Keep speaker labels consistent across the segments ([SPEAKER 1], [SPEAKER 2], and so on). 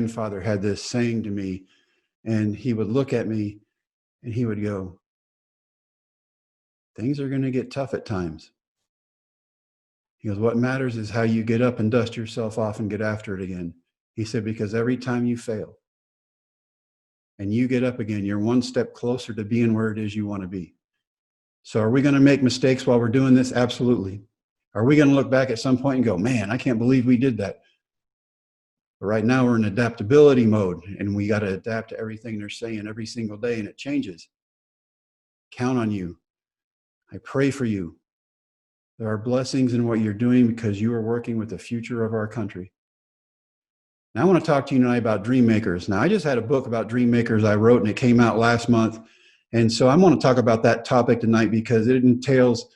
[SPEAKER 1] grandfather had this saying to me, and he would look at me and he would go, things are going to get tough at times. He goes, what matters is how you get up and dust yourself off and get after it again. He said, because every time you fail and you get up again, you're one step closer to being where it is you want to be. So are we going to make mistakes while we're doing this? Absolutely. Are we going to look back at some point and go, man, I can't believe we did that? But right now we're in adaptability mode, and we got to adapt to everything they're saying every single day, and it changes. Count on you. I pray for you. There are blessings in what you're doing because you are working with the future of our country. Now I want to talk to you tonight about dream makers. Now I just had a book about dream makers I wrote, and it came out last month. And so I want to talk about that topic tonight because it entails,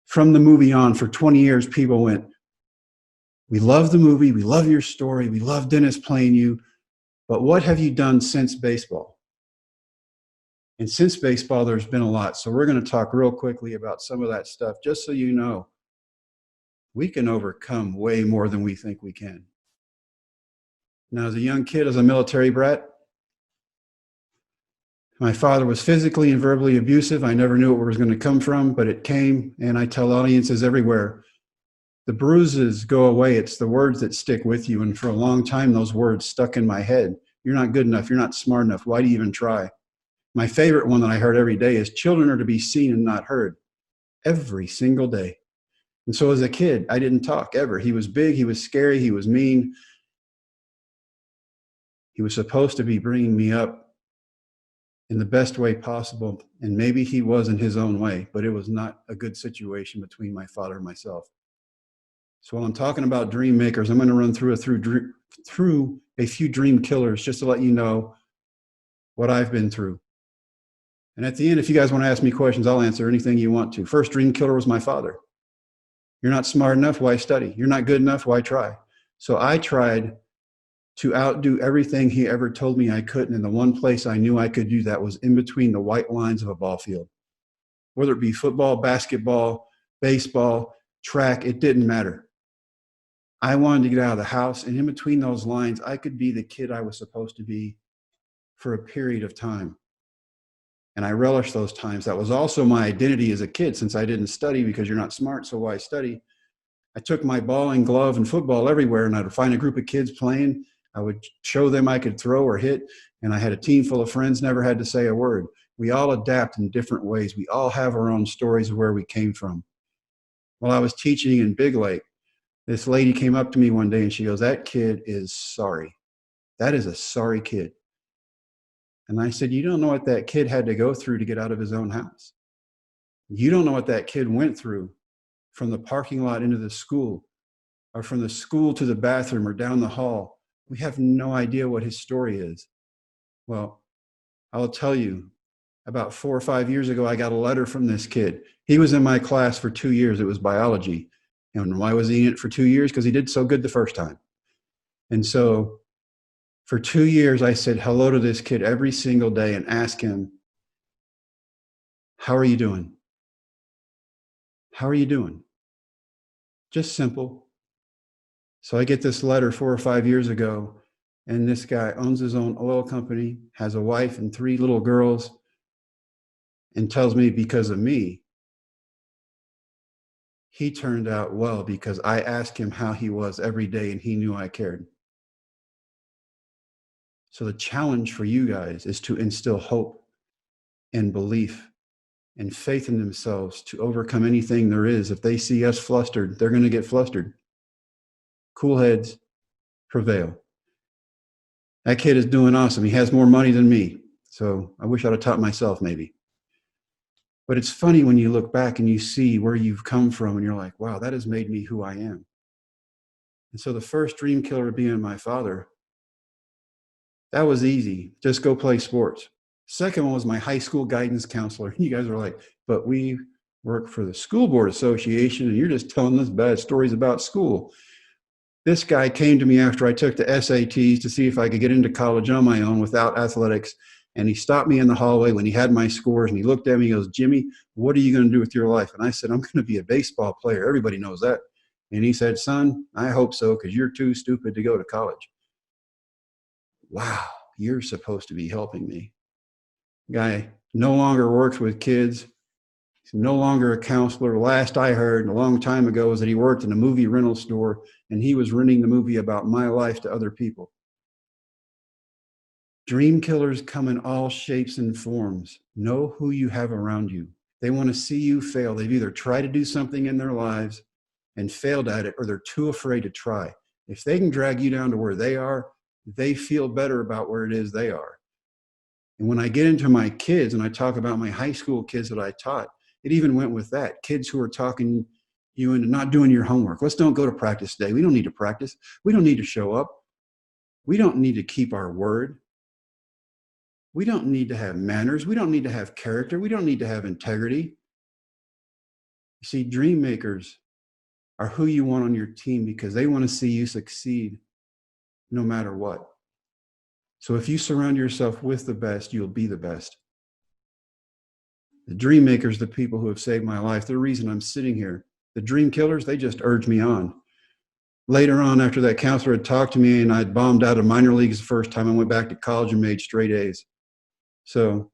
[SPEAKER 1] from the movie on, for 20 years, people went, we love the movie, we love your story, we love Dennis playing you, but what have you done since baseball? And since baseball, there's been a lot. So we're going to talk real quickly about some of that stuff, just so you know, we can overcome way more than we think we can. Now, as a young kid, as a military brat, my father was physically and verbally abusive. I never knew where it was going to come from, but it came, and I tell audiences everywhere, the bruises go away. It's the words that stick with you. And for a long time, those words stuck in my head. You're not good enough. You're not smart enough. Why do you even try? My favorite one that I heard every day is children are to be seen and not heard, every single day. And so as a kid, I didn't talk ever. He was big. He was scary. He was mean. He was supposed to be bringing me up in the best way possible. And maybe he was in his own way, but it was not a good situation between my father and myself. So while I'm talking about dream makers, I'm going to run through a few dream killers just to let you know what I've been through. And at the end, if you guys want to ask me questions, I'll answer anything you want to. First dream killer was my father. You're not smart enough, why study? You're not good enough, why try? So I tried to outdo everything he ever told me I couldn't. And the one place I knew I could do that was in between the white lines of a ball field. Whether it be football, basketball, baseball, track, it didn't matter. I wanted to get out of the house, and in between those lines, I could be the kid I was supposed to be for a period of time. And I relished those times. That was also my identity as a kid, since I didn't study because you're not smart, so why study? I took my ball and glove and football everywhere, and I'd find a group of kids playing. I would show them I could throw or hit, and I had a team full of friends, never had to say a word. We all adapt in different ways. We all have our own stories of where we came from. While I was teaching in Big Lake, this lady came up to me one day and she goes, that kid is sorry. That is a sorry kid. And I said, you don't know what that kid had to go through to get out of his own house. You don't know what that kid went through from the parking lot into the school, or from the school to the bathroom or down the hall. We have no idea what his story is. Well, I'll tell you, about 4 or 5 years ago, I got a letter from this kid. He was in my class for 2 years. It was biology. And why was he in it for 2 years? Because he did so good the first time. And so for 2 years, I said hello to this kid every single day and asked him, how are you doing? How are you doing? Just simple. So I get this letter 4 or 5 years ago, and this guy owns his own oil company, has a wife and 3 little girls, and tells me because of me, he turned out well because I asked him how he was every day and he knew I cared. So the challenge for you guys is to instill hope and belief and faith in themselves to overcome anything there is. If they see us flustered, they're going to get flustered. Cool heads prevail. That kid is doing awesome. He has more money than me. So I wish I'd have taught myself maybe. But it's funny when you look back and you see where you've come from and you're like, wow, that has made me who I am. And so the first dream killer being my father, that was easy. Just go play sports. Second one was my high school guidance counselor. You guys are like, but we work for the school board association and you're just telling us bad stories about school. This guy came to me after I took the SATs to see if I could get into college on my own without athletics. And he stopped me in the hallway when he had my scores and he looked at me, he goes, Jimmy, what are you going to do with your life? And I said, I'm going to be a baseball player. Everybody knows that. And he said, son, I hope so, because you're too stupid to go to college. wow, you're supposed to be helping me. Guy no longer works with kids. He's no longer a counselor. Last I heard a long time ago was that he worked in a movie rental store and he was renting the movie about my life to other people. Dream killers come in all shapes and forms. Know who you have around you. They want to see you fail. They've either tried to do something in their lives and failed at it, or they're too afraid to try. If they can drag you down to where they are, they feel better about where it is they are. And when I get into my kids and I talk about my high school kids that I taught, it even went with that. Kids who are talking you into not doing your homework. Let's don't go to practice today. We don't need to practice. We don't need to show up. We don't need to keep our word. We don't need to have manners. We don't need to have character. We don't need to have integrity. You see, dream makers are who you want on your team because they want to see you succeed no matter what. So if you surround yourself with the best, you'll be the best. The dream makers, the people who have saved my life, the reason I'm sitting here. The dream killers, they just urge me on. Later on, after that counselor had talked to me and I'd bombed out of minor leagues the first time, I went back to college and made straight A's. So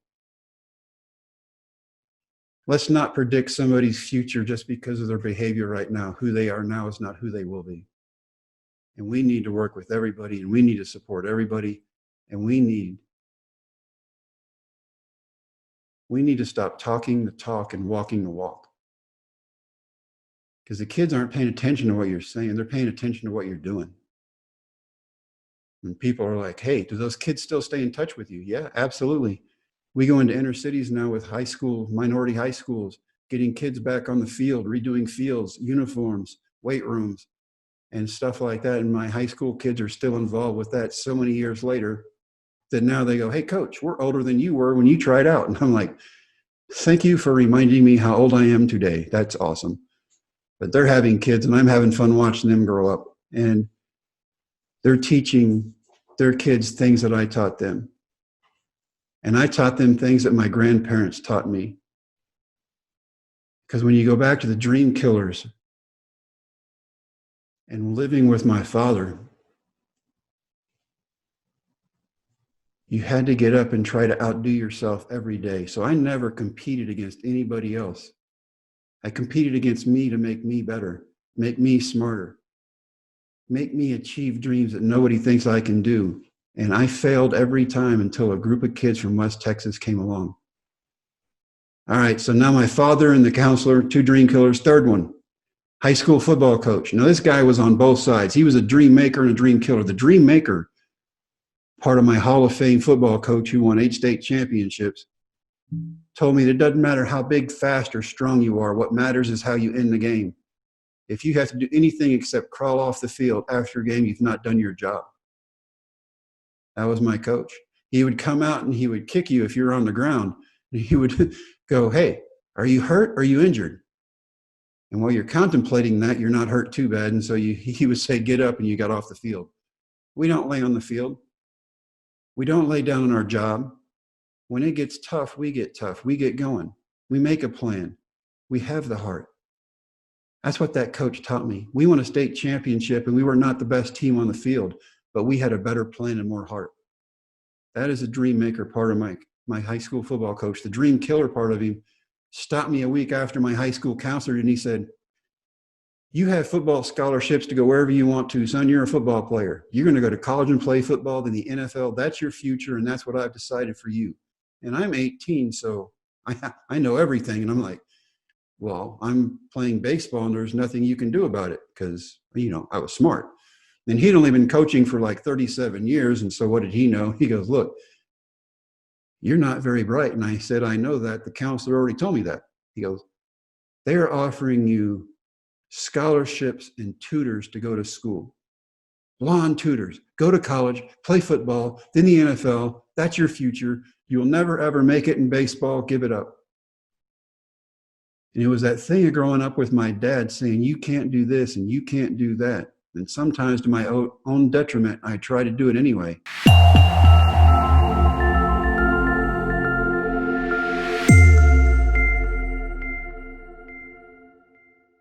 [SPEAKER 1] let's not predict somebody's future just because of their behavior right now. Who they are now is not who they will be. And we need to work with everybody, and we need to support everybody, and we need to stop talking the talk and walking the walk. Because the kids aren't paying attention to what you're saying. They're paying attention to what you're doing. And people are like, hey, do those kids still stay in touch with you? Yeah, absolutely. We go into inner cities now with high school, minority high schools, getting kids back on the field, redoing fields, uniforms, weight rooms, and stuff like that. And my high school kids are still involved with that so many years later that now they go, hey, coach, we're older than you were when you tried out. And I'm like, thank you for reminding me how old I am today. That's awesome. But they're having kids and I'm having fun watching them grow up. And they're teaching their kids things that I taught them. And I taught them things that my grandparents taught me. Because when you go back to the dream killers and living with my father, you had to get up and try to outdo yourself every day. So I never competed against anybody else. I competed against me to make me better, make me smarter, make me achieve dreams that nobody thinks I can do. And I failed every time until a group of kids from West Texas came along. All right, so now my father and the counselor, two dream killers. Third one, high school football coach. Now this guy was on both sides. He was a dream maker and a dream killer. The dream maker, part of my Hall of Fame football coach who won 8 state championships, told me that it doesn't matter how big, fast, or strong you are. What matters is how you end the game. If you have to do anything except crawl off the field after a game, you've not done your job. That was my coach. He would come out and he would kick you if you're on the ground. And he would go, hey, are you hurt or are you injured? And while you're contemplating that, you're not hurt too bad. And so he would say, get up, and you got off the field. We don't lay on the field. We don't lay down on our job. When it gets tough, we get tough. We get going. We make a plan. We have the heart. That's what that coach taught me. We won a state championship, and we were not the best team on the field, but we had a better plan and more heart. That is a dream maker part of my high school football coach. The dream killer part of him stopped me a week after my high school counselor, and he said, you have football scholarships to go wherever you want to, son. You're a football player. You're going to go to college and play football, then the NFL. That's your future, and that's what I've decided for you. And I'm 18, so I know everything. And I'm like, well, I'm playing baseball, and there's nothing you can do about it because, I was smart. And he'd only been coaching for like 37 years. And so what did he know? He goes, look, you're not very bright. And I said, I know that. The counselor already told me that. He goes, they're offering you scholarships and tutors to go to school. Blonde tutors. Go to college, play football, then the NFL. That's your future. You'll never, ever make it in baseball. Give it up. And it was that thing of growing up with my dad saying, you can't do this and you can't do that. And sometimes to my own detriment, I try to do it anyway.